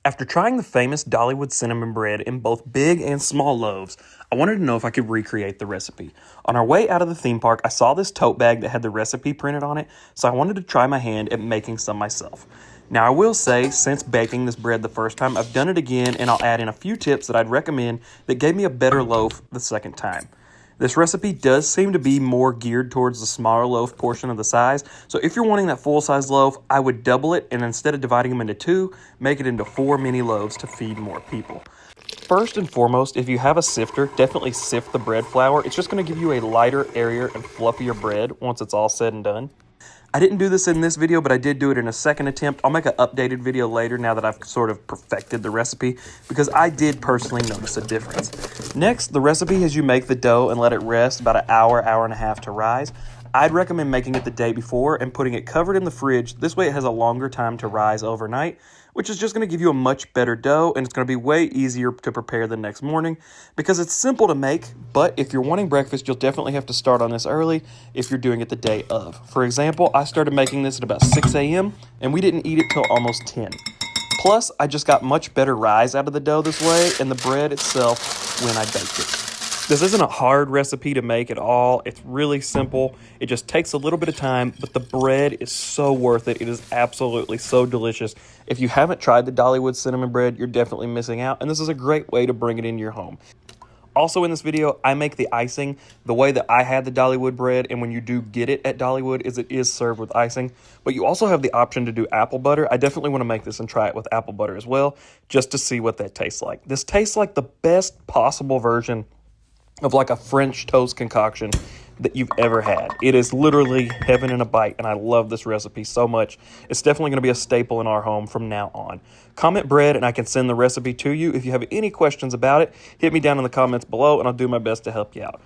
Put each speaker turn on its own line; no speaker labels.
After trying the famous Dollywood Cinnamon Bread in both big and small loaves, I wanted to know if I could recreate the recipe. On our way out of the theme park, I saw this tote bag that had the recipe printed on it, so I wanted to try my hand at making some myself. Now, I will say, since baking this bread the first time, I've done it again, and I'll add in a few tips that I'd recommend that gave me a better loaf the second time. This recipe does seem to be more geared towards the smaller loaf portion of the size, so if you're wanting that full-size loaf, I would double it, and instead of dividing them into two, make it into 4 mini loaves to feed more people. First and foremost, if you have a sifter, definitely sift the bread flour. It's just going to give you a lighter, airier, and fluffier bread once it's all said and done. I didn't do this in this video, but I did do it in a second attempt. I'll make an updated video later now that I've sort of perfected the recipe, because I did personally notice a difference. Next, the recipe has you make the dough and let it rest about an hour, hour and a half to rise. I'd recommend making it the day before and putting it covered in the fridge. This way it has a longer time to rise overnight, which is just going to give you a much better dough, and it's going to be way easier to prepare the next morning because it's simple to make, but if you're wanting breakfast, you'll definitely have to start on this early if you're doing it the day of. For example, I started making this at about 6 a.m., and we didn't eat it till almost 10. Plus, I just got much better rise out of the dough this way, and the bread itself when I baked it. This isn't a hard recipe to make at all. It's really simple. It just takes a little bit of time, but the bread is so worth it. It is absolutely so delicious. If you haven't tried the Dollywood Cinnamon Bread, you're definitely missing out, and this is a great way to bring it into your home. Also in this video, I make the icing the way that I had the Dollywood bread, and when you do get it at Dollywood, it is served with icing. But you also have the option to do apple butter. I definitely want to make this and try it with apple butter as well, just to see what that tastes like. This tastes like the best possible version of like a French toast concoction that you've ever had. It is literally heaven in a bite, and I love this recipe so much. It's definitely going to be a staple in our home from now on. Comment bread, and I can send the recipe to you. If you have any questions about it, hit me down in the comments below, and I'll do my best to help you out.